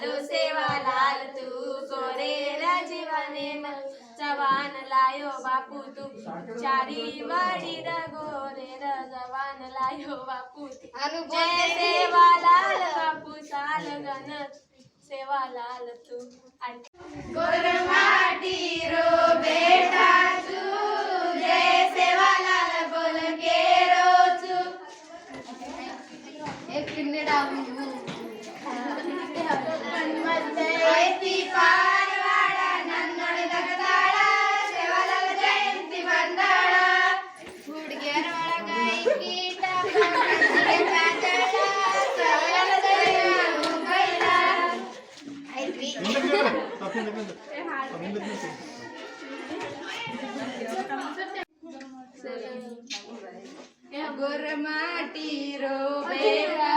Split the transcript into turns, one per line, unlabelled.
लायो सेवालाल तू गोरे जीवने जवान लायो बापू तू चारी वाडी र गोरे र जवान लायो बापू तू जय सेवालाल बापू साल गण सेवालाल तू गोरमाटी रो बेटा तू जय सेवालाल बोल के रो तू एक किन्ने डावू ऐती पारवाडा नन्नड दगदाडा सेवालाल जयंती बंदाडा गुडघ्यार गाई कीटा सेवालाल जय मुंबईला ऐती गोरमाटी रो बेटा